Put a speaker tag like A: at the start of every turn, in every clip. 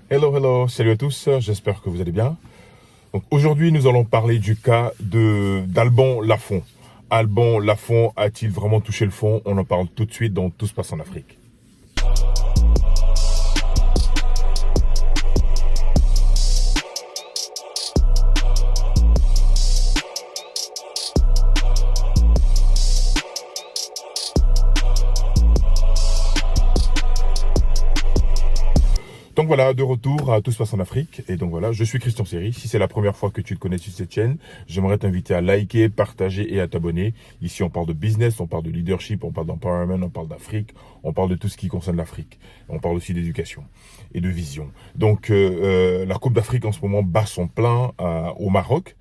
A: Hello, hello, salut à tous, j'espère que vous allez bien. Donc aujourd'hui, nous allons parler du cas d'Alban Lafont. Alban Lafont a-t-il vraiment touché le fond? On en parle tout de suite dans Tout se passe en Afrique. Donc voilà, de retour à Tout se passe en Afrique. Et donc voilà, je suis Christian Seri. Si c'est la première fois que tu te connectes sur cette chaîne, j'aimerais t'inviter à liker, partager et à t'abonner. Ici, on parle de business, on parle de leadership, on parle d'empowerment, on parle d'Afrique, on parle de tout ce qui concerne l'Afrique. On parle aussi d'éducation et de vision. Donc, la Coupe d'Afrique en ce moment bat son plein au Maroc.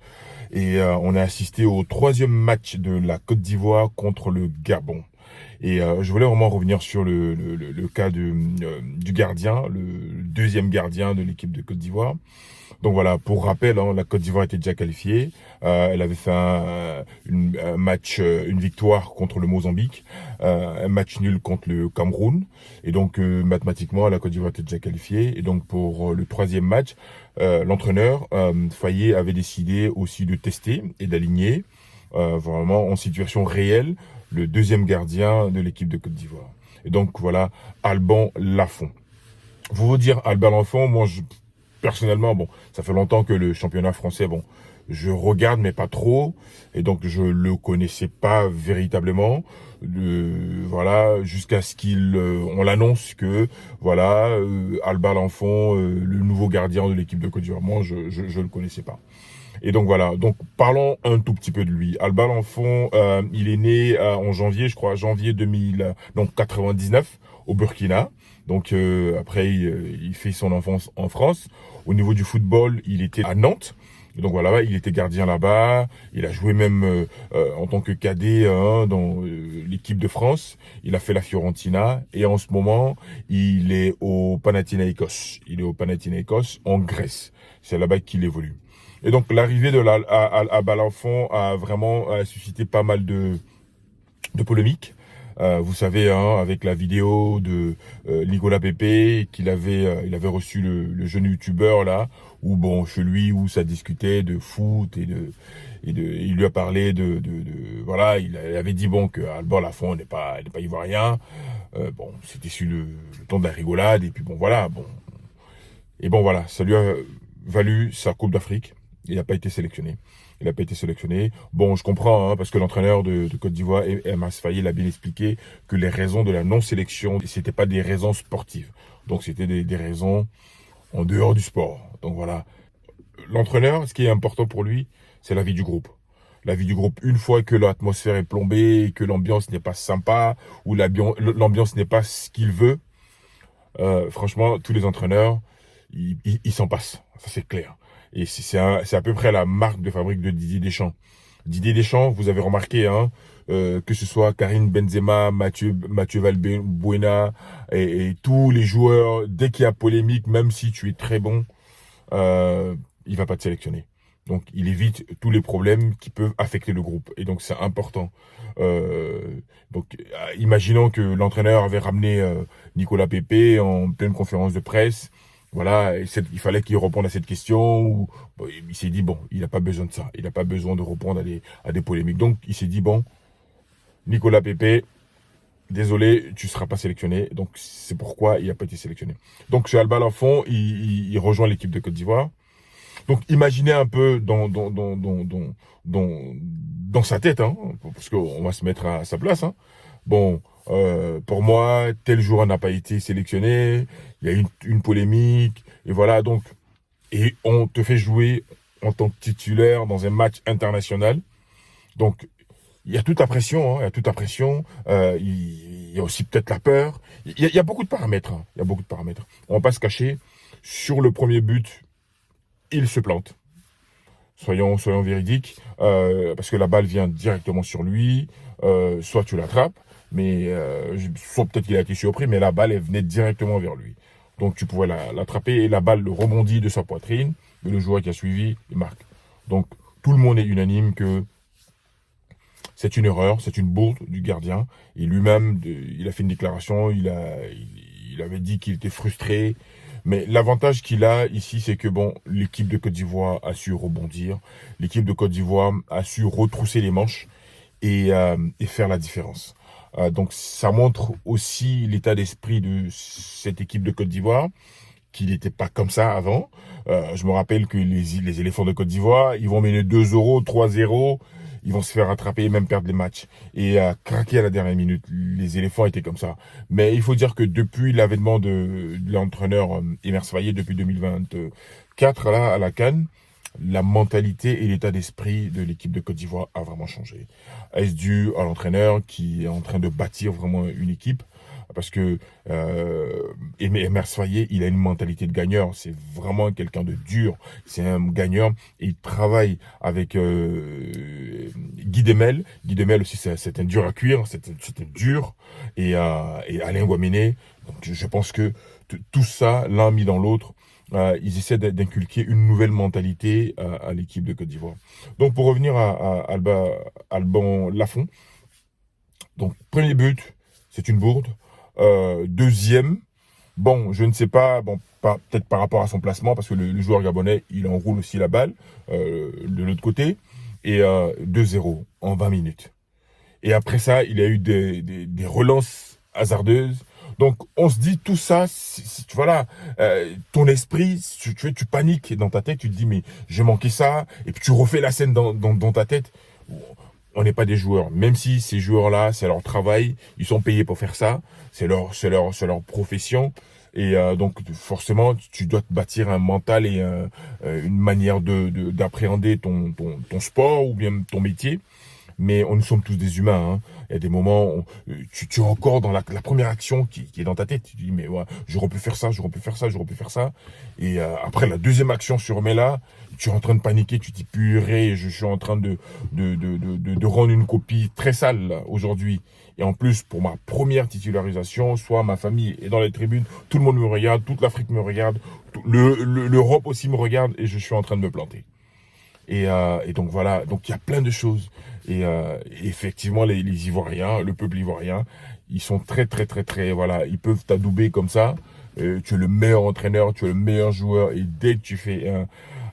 A: Et on a assisté au troisième match de la Côte d'Ivoire contre le Gabon. Et je voulais vraiment revenir sur le cas du gardien, le deuxième gardien de l'équipe de Côte d'Ivoire. Donc voilà, pour rappel, hein, la Côte d'Ivoire était déjà qualifiée. Elle avait fait un match, une victoire contre le Mozambique, un match nul contre le Cameroun. Et donc mathématiquement, la Côte d'Ivoire était déjà qualifiée. Et donc pour le troisième match, l'entraîneur Fayet avait décidé aussi de tester et d'aligner vraiment en situation réelle le deuxième gardien de l'équipe de Côte d'Ivoire. Et donc voilà, Alban Lafont. Vous dire Alban Lafont, moi personnellement, bon, ça fait longtemps que le championnat français, bon, je regarde mais pas trop, et donc je le connaissais pas véritablement. Voilà, jusqu'à ce on l'annonce que voilà, Alban Lafont, le nouveau gardien de l'équipe de Côte d'Ivoire. Moi, je le connaissais pas. Et donc voilà, donc parlons un tout petit peu de lui. Alban Lafont, il est né en janvier, je crois, janvier 2000, donc 99 au Burkina. Donc après, il fait son enfance en France. Au niveau du football, il était à Nantes. Et donc voilà, il était gardien là-bas. Il a joué même en tant que cadet hein, dans l'équipe de France. Il a fait la Fiorentina et en ce moment, il est au Panathinaikos. Il est au Panathinaikos en Grèce. C'est là-bas qu'il évolue. Et donc l'arrivée de Alban Lafont a vraiment suscité pas mal de polémiques. Vous savez, hein, avec la vidéo de Nicolas Pepe, il avait reçu le jeune youtubeur là, où bon, chez lui, où ça discutait de foot il lui a parlé voilà, il avait dit bon que Alban Lafont n'est pas ivoirien. Bon, c'était sur le ton de la rigolade et puis bon voilà, bon et bon voilà, ça lui a valu sa Coupe d'Afrique. Il n'a pas été sélectionné. Il n'a pas été sélectionné. Bon, je comprends, hein, parce que l'entraîneur de Côte d'Ivoire, Emas Faye, l'a bien expliqué que les raisons de la non-sélection, c'était pas des raisons sportives. Donc, c'était des raisons en dehors du sport. Donc, voilà. L'entraîneur, ce qui est important pour lui, c'est la vie du groupe. La vie du groupe, une fois que l'atmosphère est plombée, que l'ambiance n'est pas sympa, ou l'ambiance n'est pas ce qu'il veut, franchement, tous les entraîneurs, ils s'en passent. Ça, c'est clair. Et c'est à peu près la marque de fabrique de Didier Deschamps. Didier Deschamps, vous avez remarqué, hein, que ce soit Karim Benzema, Mathieu Valbuena et tous les joueurs, dès qu'il y a polémique, même si tu es très bon, il va pas te sélectionner. Donc, il évite tous les problèmes qui peuvent affecter le groupe. Et donc, c'est important. Donc, imaginons que l'entraîneur avait ramené Nicolas Pepe en pleine conférence de presse. Voilà, il fallait qu'il réponde à cette question. Bon, il s'est dit, bon, il n'a pas besoin de ça. Il n'a pas besoin de répondre à des polémiques. Donc, il s'est dit, bon, Nicolas Pepe, désolé, tu ne seras pas sélectionné. Donc, c'est pourquoi il n'a pas été sélectionné. Donc, chez Alban Lafont, il rejoint l'équipe de Côte d'Ivoire. Donc, imaginez un peu dans sa tête, hein, parce qu'on va se mettre à sa place. Hein. Bon, pour moi, tel joueur n'a pas été sélectionné, il y a une polémique, et voilà, donc, et on te fait jouer en tant que titulaire dans un match international. Donc, il y a toute la pression, hein, il y a toute la pression, il y a aussi peut-être la peur, il y a beaucoup de paramètres, hein, il y a beaucoup de paramètres. On va pas se cacher, sur le premier but, il se plante. Soyons véridiques, parce que la balle vient directement sur lui, soit tu l'attrapes, mais soit peut-être qu'il a été surpris, mais la balle elle venait directement vers lui. Donc tu pouvais l'attraper et la balle rebondit de sa poitrine, et le joueur qui a suivi, il marque. Donc tout le monde est unanime que c'est une erreur, c'est une bourde du gardien. Et lui-même, il a fait une déclaration, il avait dit qu'il était frustré, Mais l'avantage qu'il a ici, c'est que bon, l'équipe de Côte d'Ivoire a su rebondir. L'équipe de Côte d'Ivoire a su retrousser les manches et faire la différence. Donc ça montre aussi l'état d'esprit de cette équipe de Côte d'Ivoire, qui n'était pas comme ça avant. Je me rappelle que les éléphants de Côte d'Ivoire, ils vont mener 2-0, 3-0, ils vont se faire rattraper et même perdre les matchs. Et craquer à la dernière minute. Les éléphants étaient comme ça. Mais il faut dire que depuis l'avènement de l'entraîneur Emer Sfaye, depuis 2024, là, à la CAN, la mentalité et l'état d'esprit de l'équipe de Côte d'Ivoire a vraiment changé. Est-ce dû à l'entraîneur qui est en train de bâtir vraiment une équipe? Parce que Emer Sfaye, il a une mentalité de gagneur. C'est vraiment quelqu'un de dur. C'est un gagneur. Et il travaille avec Guy Demel. Guy Demel aussi, c'est un dur à cuire. C'est un dur. Et Alain Guaméné. Donc, je pense que tout ça, l'un mis dans l'autre, ils essaient d'inculquer une nouvelle mentalité à l'équipe de Côte d'Ivoire. Donc, pour revenir à Alban Lafont, donc, premier but, c'est une bourde. Deuxième, bon, je ne sais pas, bon, peut-être par rapport à son placement, parce que le joueur gabonais, il enroule aussi la balle de l'autre côté, et 2-0 en 20 minutes. Et après ça, il y a eu des relances hasardeuses. Donc, on se dit tout ça, voilà, ton esprit, tu paniques dans ta tête, tu te dis, mais j'ai manqué ça, et puis tu refais la scène dans ta tête. On n'est pas des joueurs, même si ces joueurs-là, c'est leur travail, ils sont payés pour faire ça, c'est leur profession. Et donc, forcément, tu dois te bâtir un mental et une manière d'appréhender ton sport ou bien ton métier. Mais nous sommes tous des humains. Hein. Il y a des moments où tu es encore dans la première action qui est dans ta tête. Tu te dis, mais ouais, j'aurais pu faire ça, j'aurais pu faire ça, j'aurais pu faire ça. Et après, la deuxième action se remet là. Tu es en train de paniquer, tu te dis, purée, je suis en train de rendre une copie très sale aujourd'hui. Et en plus, pour ma première titularisation, soit ma famille est dans les tribunes, tout le monde me regarde, toute l'Afrique me regarde, l'Europe aussi me regarde et je suis en train de me planter. Et donc voilà, donc il y a plein de choses. Et effectivement, les Ivoiriens, le peuple ivoirien, ils sont très, voilà, ils peuvent t'adouber comme ça. Tu es le meilleur entraîneur, tu es le meilleur joueur, et dès que tu fais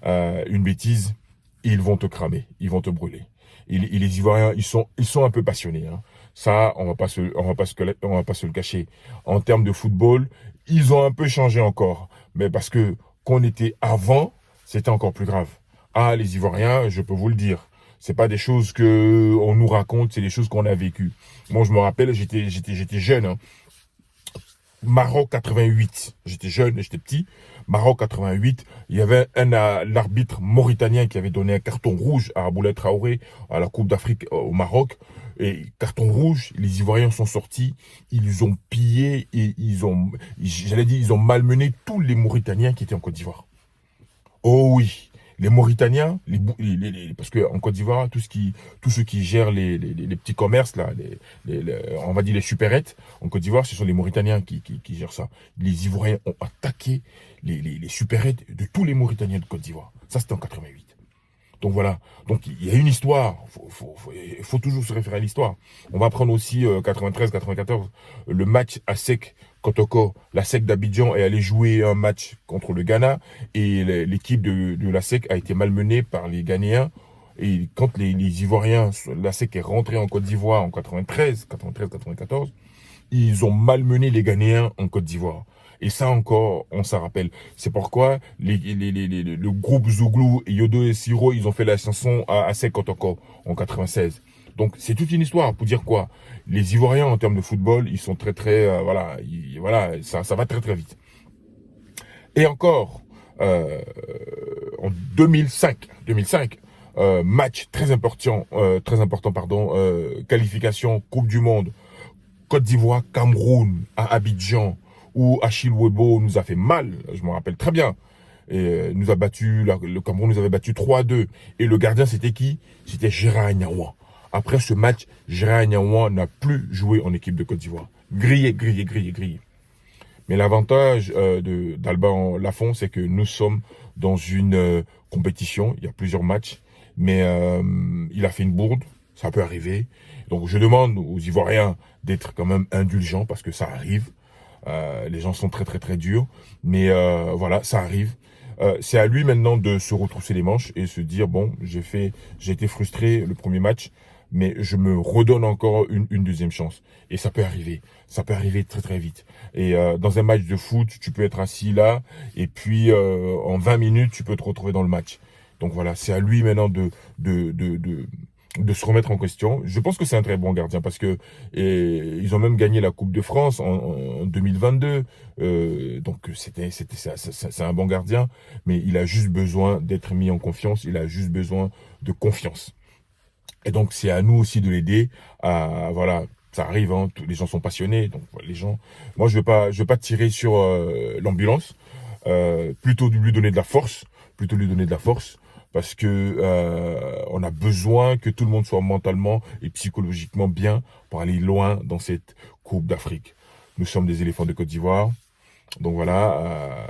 A: une bêtise, ils vont te cramer, ils vont te brûler. Et les Ivoiriens, ils sont un peu passionnés. Hein. Ça, on va pas se le cacher. En termes de football, ils ont un peu changé encore, mais parce que qu'on était avant, c'était encore plus grave. Ah, les Ivoiriens, je peux vous le dire, c'est pas des choses que on nous raconte, c'est des choses qu'on a vécues. Moi, je me rappelle, j'étais jeune. Hein. Maroc 88, j'étais jeune, j'étais petit. Maroc 88, il y avait l'arbitre mauritanien qui avait donné un carton rouge à Aboulaye Traoré à la Coupe d'Afrique au Maroc. Et carton rouge, les Ivoiriens sont sortis, ils ont pillé et ils ont malmené tous les Mauritaniens qui étaient en Côte d'Ivoire. Oh oui, les Mauritaniens, parce que en Côte d'Ivoire, tous ceux qui gèrent les petits commerces là, on va dire les supérettes en Côte d'Ivoire, ce sont les Mauritaniens qui gèrent ça. Les Ivoiriens ont attaqué les supérettes de tous les Mauritaniens de Côte d'Ivoire. Ça, c'était en 88. Donc voilà. Donc il y a une histoire. Il faut toujours se référer à l'histoire. On va prendre aussi 93-94 le match à sec. Kotoko, la SEC d'Abidjan est allée jouer un match contre le Ghana et l'équipe de la SEC a été malmenée par les Ghanéens. Et quand les Ivoiriens, la SEC est rentrée en Côte d'Ivoire en 93-94, ils ont malmené les Ghanéens en Côte d'Ivoire. Et ça encore, on s'en rappelle. C'est pourquoi le groupe Zouglou, Yodo et Siro, ils ont fait la chanson à Sek Kotoko en 96. Donc c'est toute une histoire pour dire quoi. Les Ivoiriens en termes de football, ils sont voilà, ça va très vite. Et encore en 2005, match très important, qualification Coupe du Monde, Côte d'Ivoire, Cameroun à Abidjan, où Achille Webo nous a fait mal, je me rappelle très bien. Et nous a battu, le Cameroun nous avait battu 3-2. Et le gardien, c'était qui? C'était Gérard Agnaouan. Après ce match, Gérard Agnaouan n'a plus joué en équipe de Côte d'Ivoire. Grillé. Mais l'avantage d'Alban Lafont, c'est que nous sommes dans une compétition. Il y a plusieurs matchs. Mais il a fait une bourde. Ça peut arriver. Donc je demande aux Ivoiriens d'être quand même indulgents parce que ça arrive. Les gens sont très très très durs. Mais voilà, ça arrive. C'est à lui maintenant de se retrousser les manches et se dire, bon, j'ai été frustré le premier match, mais je me redonne encore une deuxième chance. Et ça peut arriver. Ça peut arriver très très vite. Et dans un match de foot, tu peux être assis là, et puis en 20 minutes, tu peux te retrouver dans le match. Donc voilà, c'est à lui maintenant de se remettre en question. Je pense que c'est un très bon gardien parce que ils ont même gagné la Coupe de France en 2022. Donc c'est un bon gardien, mais il a juste besoin d'être mis en confiance. Il a juste besoin de confiance. Et donc c'est à nous aussi de l'aider à voilà. Ça arrive, hein, les gens sont passionnés, donc les gens. Moi je veux pas tirer sur l'ambulance, plutôt lui donner de la force, parce que on a besoin que tout le monde soit mentalement et psychologiquement bien pour aller loin dans cette Coupe d'Afrique. Nous sommes des éléphants de Côte d'Ivoire. Donc voilà,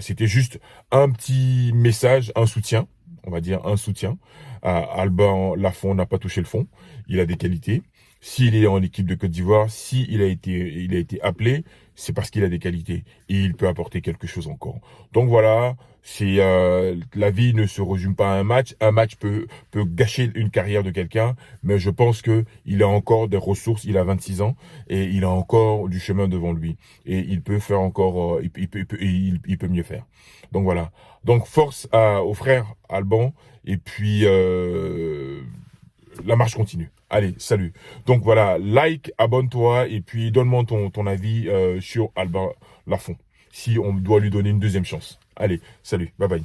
A: c'était juste un petit message, un soutien, on va dire un soutien. Alban Lafont n'a pas touché le fond, il a des qualités. S'il est en équipe de Côte d'Ivoire, il a été appelé, c'est parce qu'il a des qualités et il peut apporter quelque chose encore. Donc voilà, c'est la vie ne se résume pas à un match. Un match peut gâcher une carrière de quelqu'un, mais je pense que il a encore des ressources. Il a 26 ans et il a encore du chemin devant lui et il peut faire encore, il peut mieux faire. Donc voilà. Donc force au frère Alban et puis la marche continue. Allez, salut. Donc voilà, like, abonne-toi et puis donne-moi ton avis sur Alban Lafont. Si on doit lui donner une deuxième chance. Allez, salut, bye bye.